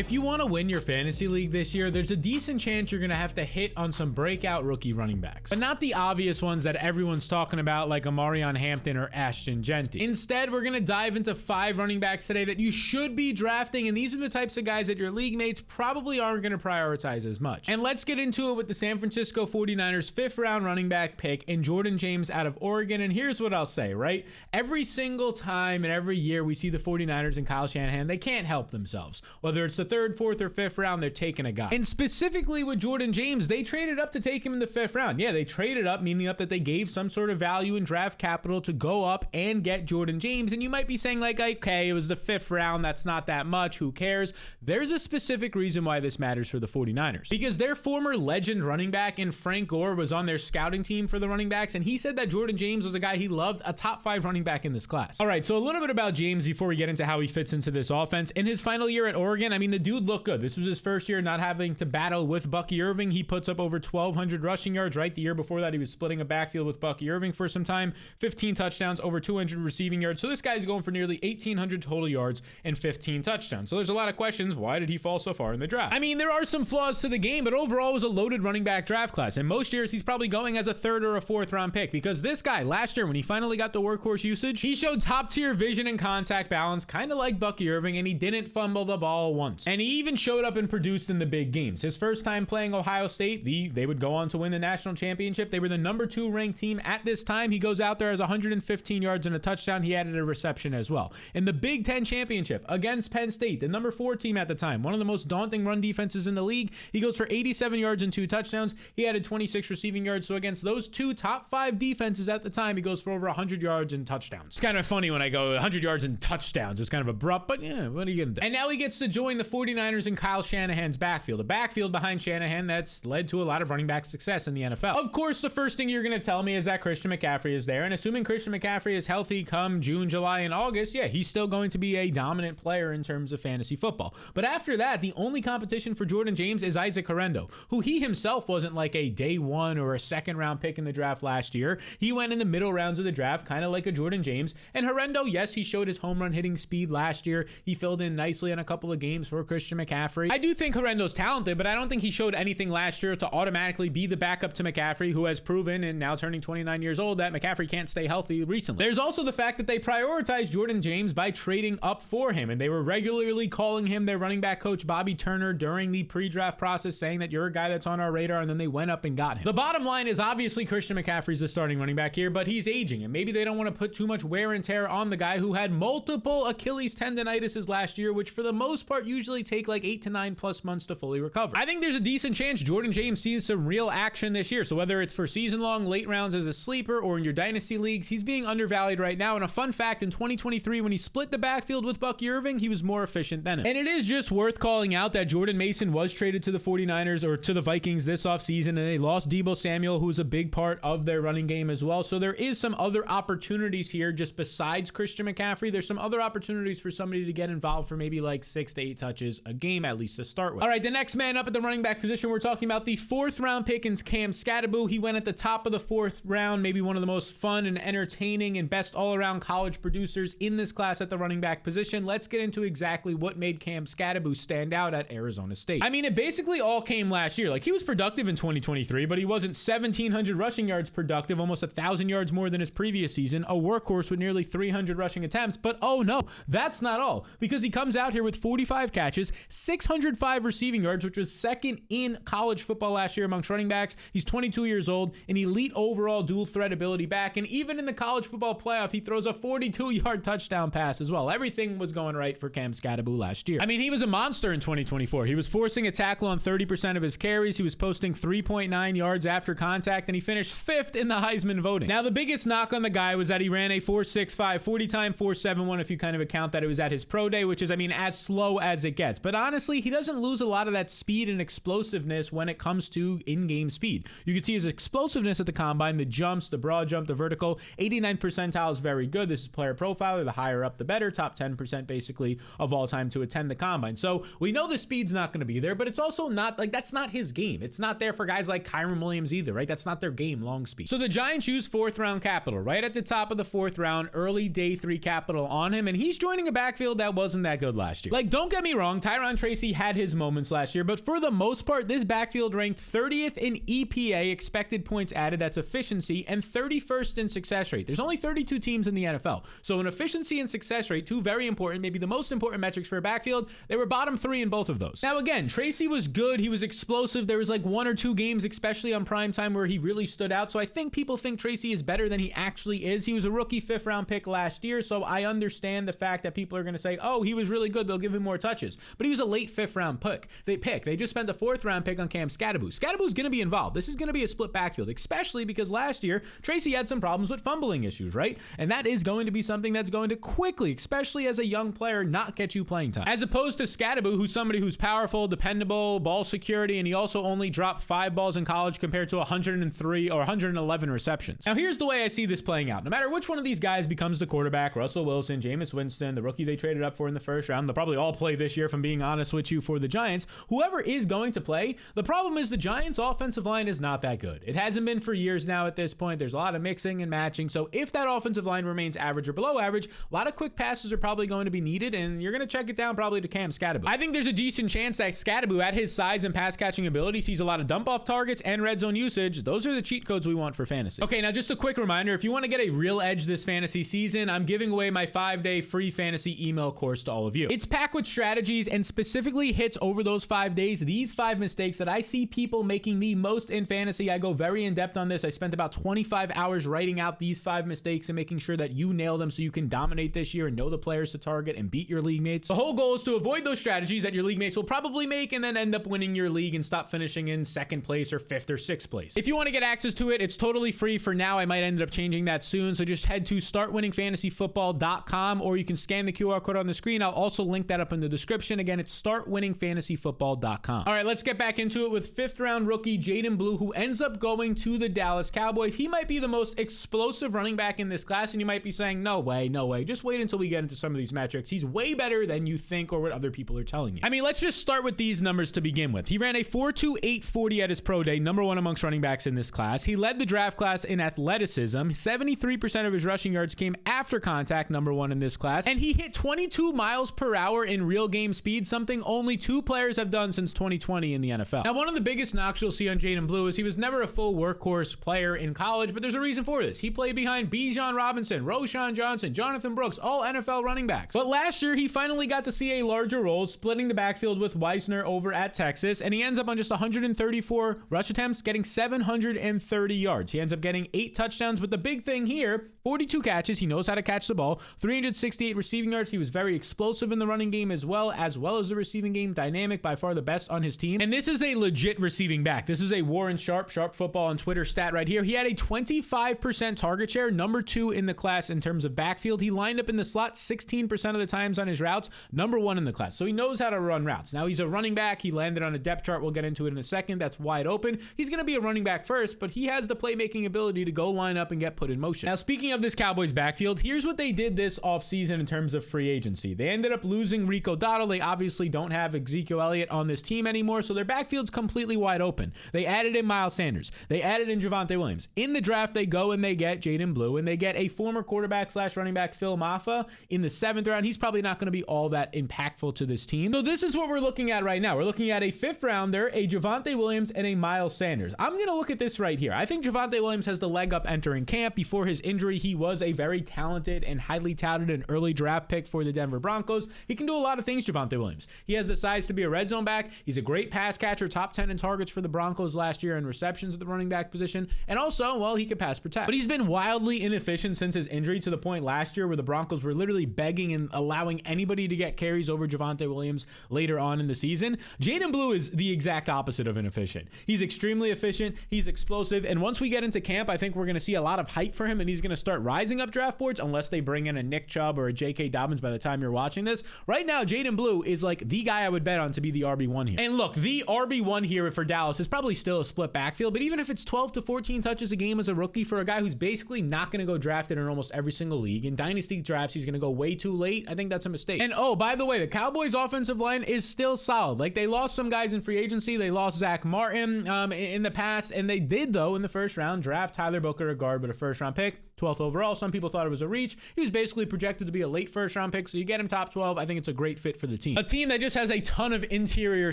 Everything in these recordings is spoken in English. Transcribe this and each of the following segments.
If you want to win your fantasy league this year, there's a decent chance you're going to have to hit on some breakout rookie running backs, but not the obvious ones that everyone's talking about like Amarion Hampton or Ashton Genty. Instead, we're going to dive into 5 running backs today that you should be drafting, and these are the types of guys that your league mates probably aren't going to prioritize as much. And let's get into it with the San Francisco 49ers 5th round running back pick and Jordan James out of Oregon. And here's what I'll say, right? Every single time and every year we see the 49ers and Kyle Shanahan, they can't help themselves. Whether it's the 3rd, 4th, or 5th round, they're taking a guy. And specifically with Jordan James, they traded up to take him in the 5th round. Yeah, they traded up, meaning up that they gave some sort of value in draft capital to go up and get Jordan James. And you might be saying like, okay, it was the 5th round. That's not that much. Who cares? There's a specific reason why this matters for the 49ers. Because their former legend running back in Frank Gore was on their scouting team for the running backs. And he said that Jordan James was a guy he loved, a top 5 running back in this class. All right, so a little bit about James before we get into how he fits into this offense. In his final year at Oregon, I mean, the dude looked good. This was his first year not having to battle with Bucky Irving. He puts up over 1,200 rushing yards, right? The year before that, he was splitting a backfield with Bucky Irving for some time. 15 touchdowns, over 200 receiving yards. So this guy's going for nearly 1,800 total yards and 15 touchdowns. So there's a lot of questions. Why did he fall so far in the draft? I mean, there are some flaws to the game, but overall it was a loaded running back draft class. And most years, he's probably going as a 3rd or a 4th round pick, because this guy, last year, when he finally got the workhorse usage, he showed top tier vision and contact balance, kind of like Bucky Irving, and he didn't fumble the ball once. And he even showed up and produced in the big games. His first time playing Ohio State, they would go on to win the national championship. They were the number 2 ranked team at this time. He goes out there as 115 yards and a touchdown. He added a reception as well. In the Big Ten championship against Penn State, the number 4 team at the time, one of the most daunting run defenses in the league, he goes for 87 yards and 2 touchdowns. He added 26 receiving yards. So against those 2 top 5 defenses at the time, he goes for over 100 yards and touchdowns. It's kind of funny when I go 100 yards and touchdowns. It's kind of abrupt, but yeah, what are you going to do? And now he gets to join the 49ers and Kyle Shanahan's backfield, a backfield behind Shanahan that's led to a lot of running back success in the NFL. Of course, the first thing you're going to tell me is that Christian McCaffrey is there, and assuming Christian McCaffrey is healthy come June, July, and August, yeah, he's still going to be a dominant player in terms of fantasy football. But after that, the only competition for Jordan James is Isaac Horrendo, who he himself wasn't like a day 1 or a 2nd round pick in the draft last year. He went in the middle rounds of the draft, kind of like a Jordan James. And Horrendo, yes, he showed his home run hitting speed last year. He filled in nicely in a couple of games for Christian McCaffrey. I do think Horrendo's talented, but I don't think he showed anything last year to automatically be the backup to McCaffrey, who has proven, and now turning 29 years old, that McCaffrey can't stay healthy recently. There's also the fact that they prioritized Jordan James by trading up for him, and they were regularly calling him their running back coach, Bobby Turner, during the pre-draft process, saying that you're a guy that's on our radar, and then they went up and got him. The bottom line is obviously Christian McCaffrey's the starting running back here, but he's aging, and maybe they don't want to put too much wear and tear on the guy who had multiple Achilles tendinitises last year, which for the most part usually take like 8 to 9 plus months to fully recover. I think there's a decent chance Jordan James sees some real action this year. So whether it's for season-long late rounds as a sleeper or in your dynasty leagues, he's being undervalued right now. And a fun fact, in 2023, when he split the backfield with Bucky Irving, he was more efficient than him. And it is just worth calling out that Jordan Mason was traded to the 49ers or to the Vikings this offseason, and they lost Deebo Samuel, who's a big part of their running game as well. So there is some other opportunities here just besides Christian McCaffrey. There's some other opportunities for somebody to get involved for maybe like 6 to 8 touches a game, at least to start with. All right, the next man up at the running back position, we're talking about the 4th round pick in Cam Skattebo. He went at the top of the 4th round, maybe one of the most fun and entertaining and best all-around college producers in this class at the running back position. Let's get into exactly what made Cam Skattebo stand out at Arizona State. I mean, it basically all came last year. Like, he was productive in 2023, but he wasn't 1,700 rushing yards productive, almost 1,000 yards more than his previous season, a workhorse with nearly 300 rushing attempts. But oh no, that's not all, because he comes out here with 45 catches, 605 receiving yards, which was 2nd in college football last year amongst running backs. He's 22 years old, an elite overall dual threat ability back, and even in the college football playoff, he throws a 42-yard touchdown pass as well. Everything was going right for Cam Skattebo last year. I mean, he was a monster in 2024. He was forcing a tackle on 30% of his carries. He was posting 3.9 yards after contact, and he finished 5th in the Heisman voting. Now, the biggest knock on the guy was that he ran a 4.65 40 time 4.71 if you kind of account that it was at his pro day, which is, I mean, as slow as it gets. But honestly, he doesn't lose a lot of that speed and explosiveness when it comes to in-game speed. You can see his explosiveness at the combine, the jumps, the broad jump, the vertical. 89 percentile is very good. This is player profiler. The higher up, the better. Top 10% basically of all time to attend the combine. So we know the speed's not going to be there, but it's also not like that's not his game. It's not there for guys like Kyren Williams either, right? That's not their game, long speed. So the Giants use 4th round capital right at the top of the 4th round, early day 3 capital on him, and he's joining a backfield that wasn't that good last year. Like, don't get me wrong, wrong. Tyron Tracy had his moments last year, but for the most part, this backfield ranked 30th in EPA, expected points added, that's efficiency, and 31st in success rate. There's only 32 teams in the NFL. So in efficiency and success rate, two very important, maybe the most important metrics for a backfield, they were bottom 3 in both of those. Now again, Tracy was good. He was explosive. There was like 1 or 2 games, especially on primetime, where he really stood out. So I think people think Tracy is better than he actually is. He was a rookie 5th round pick last year. So I understand the fact that people are going to say, oh, he was really good, they'll give him more touches. But he was a late 5th round pick. They just spent the 4th round pick on Cam Skattebo. Skattebo's going to be involved. This is going to be a split backfield, especially because last year Tracy had some problems with fumbling issues, right? And that is going to be something that's going to quickly, especially as a young player, not get you playing time. As opposed to Skattebo, who's somebody who's powerful, dependable, ball security, and he also only dropped 5 balls in college compared to 103 or 111 receptions. Now here's the way I see this playing out. No matter which one of these guys becomes the quarterback, Russell Wilson, Jameis Winston, the rookie they traded up for in the 1st round, they'll probably all play this year, if I'm being honest with you, for the Giants. Whoever is going to play, the problem is the Giants' offensive line is not that good. It hasn't been for years now at this point. There's a lot of mixing and matching. So if that offensive line remains average or below average, a lot of quick passes are probably going to be needed, and you're going to check it down probably to Cam Skattebo. I think there's a decent chance that Skattebo, at his size and pass catching ability, sees a lot of dump off targets and red zone usage. Those are the cheat codes we want for fantasy. Okay, now just a quick reminder, if you want to get a real edge this fantasy season, I'm giving away my 5-day free fantasy email course to all of you. It's packed with strategies and specifically hits over those 5 days. These 5 mistakes that I see people making the most in fantasy. I go very in depth on this. I spent about 25 hours writing out these 5 mistakes and making sure that you nail them so you can dominate this year and know the players to target and beat your league mates. The whole goal is to avoid those strategies that your league mates will probably make and then end up winning your league and stop finishing in 2nd place or 5th or 6th place. If you want to get access to it, it's totally free for now. I might end up changing that soon. So just head to startwinningfantasyfootball.com or you can scan the QR code on the screen. I'll also link that up in the description. Again, it's startwinningfantasyfootball.com. All right, let's get back into it with 5th round rookie Jaydon Blue, who ends up going to the Dallas Cowboys. He might be the most explosive running back in this class, and you might be saying, no way, no way. Just wait until we get into some of these metrics. He's way better than you think or what other people are telling you. I mean, let's just start with these numbers to begin with. He ran a 4.28 40 at his pro day, #1 amongst running backs in this class. He led the draft class in athleticism. 73% of his rushing yards came after contact, #1 in this class. And he hit 22 miles per hour in real game speed, something only 2 players have done since 2020 in the NFL. Now, one of the biggest knocks you'll see on Jaydon Blue is he was never a full workhorse player in college, but there's a reason for this. He played behind Bijan Robinson, Roschon Johnson, Jonathan Brooks, all NFL running backs. But last year, he finally got to see a larger role, splitting the backfield with Weisner over at Texas, and he ends up on just 134 rush attempts, getting 730 yards. He ends up getting 8 touchdowns, but the big thing here, 42 catches. He knows how to catch the ball. 368 receiving yards. He was very explosive in the running game as well as the receiving game. Dynamic, by far the best on his team. And this is a legit receiving back. This is a Warren Sharp Football on Twitter stat right here. He had a 25% target share, #2 in the class in terms of backfield. He lined up in the slot 16% of the times on his routes, #1 in the class. So he knows how to run routes. Now he's a running back. He landed on a depth chart. We'll get into it in a second. That's wide open. He's going to be a running back first, but he has the playmaking ability to go line up and get put in motion. Now, speaking of this Cowboys backfield, here's what they did this offseason in terms of free agency. They ended up losing Rico Dowdle. They obviously don't have Ezekiel Elliott on this team anymore, so their backfield's completely wide open. They added in Miles Sanders. They added in Javonte Williams. In the draft, they go and they get Jaydon Blue, and they get a former quarterback / running back, Phil Maffa, in the 7th round. He's probably not going to be all that impactful to this team. So this is what we're looking at right now. We're looking at a 5th rounder, a Javonte Williams, and a Miles Sanders. I'm going to look at this right here. I think Javonte Williams has the leg up entering camp. Before his injury, he was a very talented and highly touted and early draft pick for the Denver Broncos. He can do a lot of things, Javonte Williams. He has the size to be a red zone back. He's a great pass catcher, top 10 in targets for the Broncos last year in receptions at the running back position. And also, well, he could pass protect. But he's been wildly inefficient since his injury, to the point last year where the Broncos were literally begging and allowing anybody to get carries over Javonte Williams later on in the season. Jaydon Blue is the exact opposite of inefficient. He's extremely efficient. He's explosive. And once we get into camp, I think we're going to see a lot of hype for him, and he's going to start rising up draft boards unless they bring in a Nick Chubb or a J.K. Dobbins by the time you're watching this. Right now, Jaydon Blue is like the guy I would bet on to be the RB1 here. And look, the RB1 here for Dallas is probably still a split backfield, but even if it's 12 to 14 touches a game as a rookie for a guy who's basically not going to go drafted in almost every single league, in dynasty drafts, he's going to go way too late. I think that's a mistake. And oh, by the way, the Cowboys offensive line is still solid. Like, they lost some guys in free agency. They lost Zach Martin in the past, and they did, though, in the 1st round, draft Tyler Booker, a guard, but a 1st round pick. 12th overall. Some people thought it was a reach. He was basically projected to be a late first round pick, so you get him top 12. I think it's a great fit for the team. A team that just has a ton of interior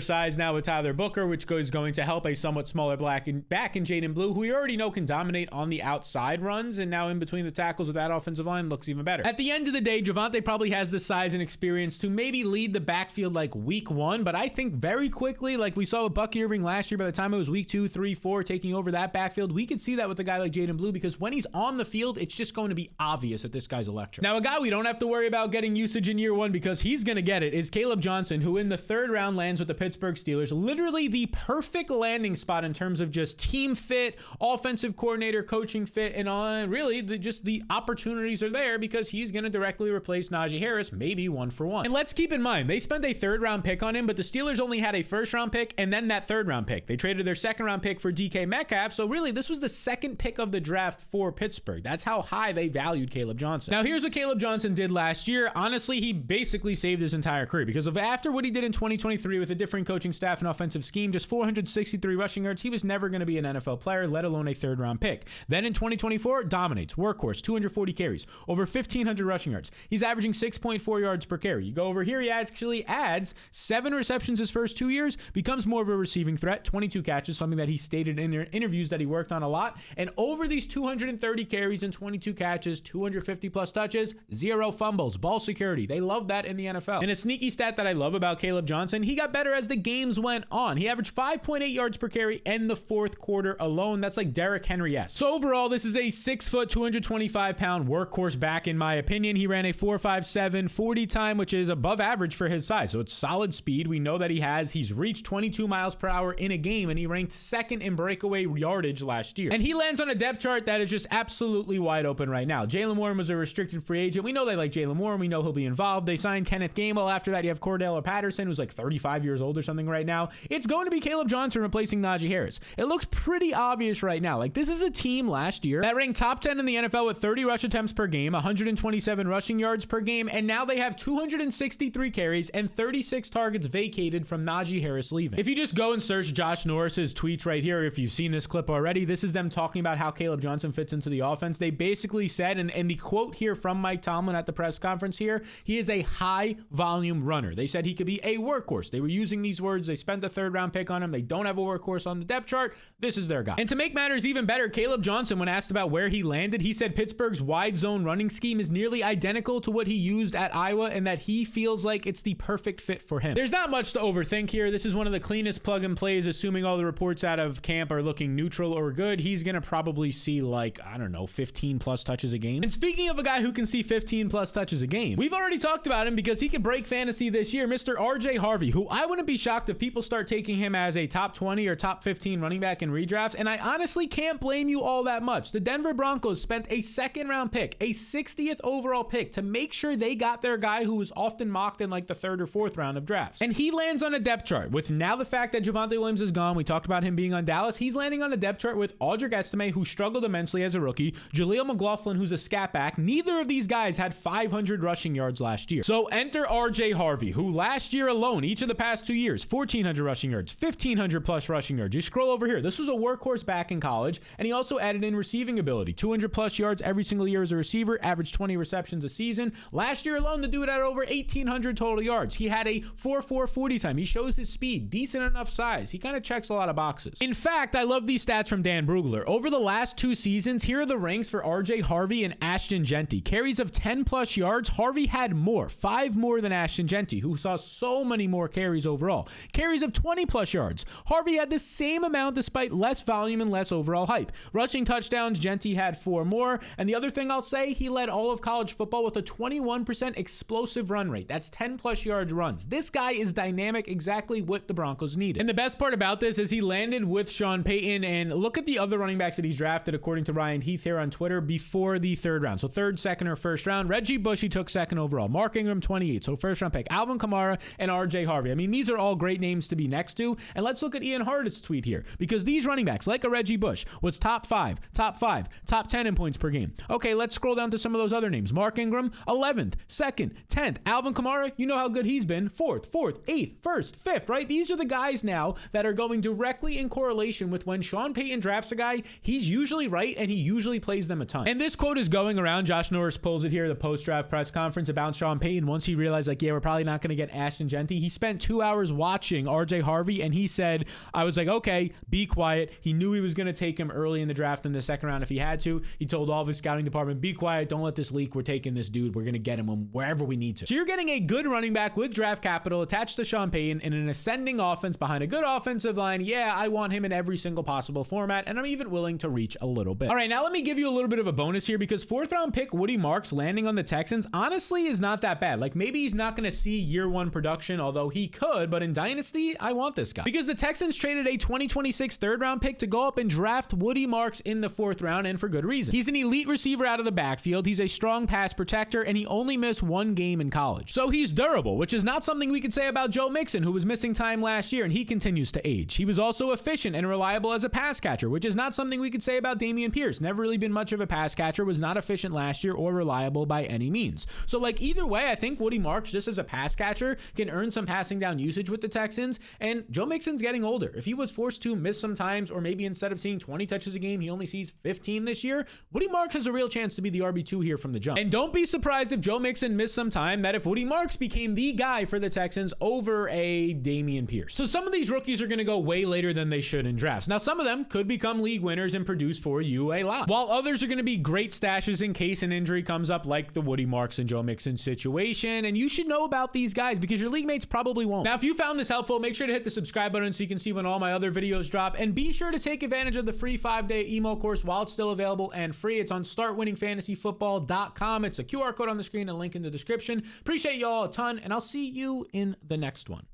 size now with Tyler Booker, which is going to help a somewhat smaller back in Jaden Blue, who we already know can dominate on the outside runs, and now in between the tackles with that offensive line looks even better. At the end of the day, Javonte probably has the size and experience to maybe lead the backfield like week 1, but I think very quickly, like we saw with Bucky Irving last year, by the time it was week 2, 3, 4, taking over that backfield, we could see that with a guy like Jaden Blue, because when he's on the field, it's just going to be obvious that this guy's electric. Now, a guy we don't have to worry about getting usage in year 1 because he's going to get it is Caleb Johnson, who in the 3rd round lands with the Pittsburgh Steelers. Literally the perfect landing spot in terms of just team fit, offensive coordinator, coaching fit, and really just the opportunities are there because he's going to directly replace Najee Harris, maybe 1-for-1. And let's keep in mind, they spent a 3rd round pick on him, but the Steelers only had a 1st round pick and then that 3rd round pick. They traded their 2nd round pick for DK Metcalf, so really this was the 2nd pick of the draft for Pittsburgh. That's how high they valued Caleb Johnson. Now here's what Caleb Johnson did last year. Honestly, he basically saved his entire career because of after what he did in 2023 with a different coaching staff and offensive scheme, just 463 rushing yards, he was never going to be an NFL player, let alone a 3rd round pick. Then in 2024, dominates, workhorse, 240 carries, over 1,500 rushing yards. He's averaging 6.4 yards per carry. You go over here, he actually adds 7 receptions his first 2 years, becomes more of a receiving threat, 22 catches, something that he stated in interviews that he worked on a lot. And over these 230 carries and 22 catches, 250 plus touches, 0 fumbles, ball security. They love that in the NFL. And a sneaky stat that I love about Caleb Johnson, he got better as the games went on. He averaged 5.8 yards per carry in the 4th quarter alone. That's like Derrick Henry-esque. So overall, this is a 6 foot, 225 pound workhorse back in my opinion. He ran a 4.57 40 time, which is above average for his size. So it's solid speed. We know that he's reached 22 miles per hour in a game, and he ranked 2nd in breakaway yardage last year. And he lands on a depth chart that is just absolutely wide open right now. Jaylen Warren was a restricted free agent. We know they like Jaylen Warren. We know he'll be involved. They signed Kenneth Gainwell. After that, you have Cordell Patterson, who's like 35 years old or something right now. It's going to be Caleb Johnson replacing Najee Harris. It looks pretty obvious right now. Like, this is a team last year that ranked top 10 in the NFL with 30 rush attempts per game, 127 rushing yards per game, and now they have 263 carries and 36 targets vacated from Najee Harris leaving. If you just go and search Josh Norris's tweets right here, if you've seen this clip already, this is them talking about how Caleb Johnson fits into the offense. They basically said, and the quote here from Mike Tomlin at the press conference here, he is a high volume runner. They said he could be a workhorse. They were using these words. They spent the 3rd round pick on him. They don't have a workhorse on the depth chart. This is their guy. And to make matters even better, Caleb Johnson, when asked about where he landed, he said Pittsburgh's wide zone running scheme is nearly identical to what he used at Iowa, and that he feels like it's the perfect fit for him. There's not much to overthink here. This is one of the cleanest plug and plays, assuming all the reports out of camp are looking neutral or good. He's going to probably see 15 plus touches a game. And speaking of a guy who can see 15 plus touches a game, we've already talked about him because he could break fantasy this year, Mr. RJ Harvey, who I wouldn't be shocked if people start taking him as a top 20 or top 15 running back in redrafts. And I honestly can't blame you all that much. The Denver Broncos spent a 2nd round pick, a 60th overall pick, to make sure they got their guy who was often mocked in like the 3rd or 4th round of drafts. And he lands on a depth chart with now the fact that Javonte Williams is gone. We talked about him being on Dallas. He's landing on a depth chart with Audric Estime, who struggled immensely as a rookie, Jaleel McLaughlin, who's a scat back. Neither of these guys had 500 rushing yards last year. So enter RJ Harvey, who last year alone, each of the past 2 years, 1,400 rushing yards, 1,500 plus rushing yards. You scroll over here. This was a workhorse back in college, and he also added in receiving ability, 200 plus yards every single year as a receiver, averaged 20 receptions a season. Last year alone, the dude had over 1,800 total yards. He had a 4.4 40 time. He shows his speed, decent enough size. He kind of checks a lot of boxes. In fact, I love these stats from Dan Brugler. Over the last 2 seasons, here are the ranks for RJ Harvey and Ashton Jeanty. Carries of 10 plus yards, Harvey had more, 5 more than Ashton Jeanty, who saw so many more carries overall. Carries of 20 plus yards, Harvey had the same amount despite less volume and less overall hype. Rushing touchdowns, Jeanty had 4 more. And the other thing I'll say, he led all of college football with a 21% explosive run rate. That's 10 plus yard runs. This guy is dynamic, exactly what the Broncos needed. And the best part about this is he landed with Sean Payton, and look at the other running backs that he's drafted according to Ryan Heath here on Twitter before the 3rd round. So 3rd, 2nd, or 1st round. Reggie Bush, he took 2nd overall. Mark Ingram, 28. So 1st round pick. Alvin Kamara and RJ Harvey. I mean, these are all great names to be next to. And let's look at Ian Hartit's tweet here, because these running backs, like a Reggie Bush, was top 5, top 10 in points per game. Okay, let's scroll down to some of those other names. Mark Ingram, 11th, 2nd, 10th. Alvin Kamara, you know how good he's been. 4th, 8th, 1st, 5th, right? These are the guys now that are going directly in correlation with when Sean Payton drafts a guy, he's usually right and he usually plays them him a ton. And this quote is going around. Josh Norris pulls it here, the post-draft press conference about Sean Payton. Once he realized, like, yeah, we're probably not going to get Ashton Jeanty, he spent 2 hours watching RJ Harvey, and he said, I was like, okay, be quiet. He knew he was going to take him early in the draft in the second round if he had to. He told all of his scouting department, be quiet, don't let this leak. We're taking this dude. We're going to get him wherever we need to. So you're getting a good running back with draft capital attached to Sean Payton in an ascending offense behind a good offensive line. Yeah, I want him in every single possible format, and I'm even willing to reach a little bit. All right, now let me give you a little bit of a bonus here, because 4th round pick Woody Marks landing on the Texans honestly is not that bad. Like, maybe he's not going to see year one production, although he could, but in Dynasty, I want this guy. Because the Texans traded a 2026 3rd round pick to go up and draft Woody Marks in the 4th round, and for good reason. He's an elite receiver out of the backfield, he's a strong pass protector, and he only missed 1 game in college. So he's durable, which is not something we could say about Joe Mixon, who was missing time last year, and he continues to age. He was also efficient and reliable as a pass catcher, which is not something we could say about Dameon Pierce. Never really been much of a pass catcher, was not efficient last year or reliable by any means. So like, either way, I think Woody Marks, just as a pass catcher, can earn some passing down usage with the Texans, and Joe Mixon's getting older. If he was forced to miss some times, or maybe instead of seeing 20 touches a game, he only sees 15 this year, Woody Marks has a real chance to be the RB2 here from the jump. And don't be surprised if Joe Mixon missed some time, that if Woody Marks became the guy for the Texans over a Dameon Pierce. So some of these rookies are going to go way later than they should in drafts. Now, some of them could become league winners and produce for you a lot, while others are going to be great stashes in case an injury comes up, like the Woody Marks and Joe Mixon situation. And you should know about these guys because your league mates probably won't. Now, if you found this helpful, make sure to hit the subscribe button so you can see when all my other videos drop, and be sure to take advantage of the free 5-day email course while it's still available and free. It's on startwinningfantasyfootball.com. It's a QR code on the screen and a link in the description. Appreciate you all a ton, and I'll see you in the next one.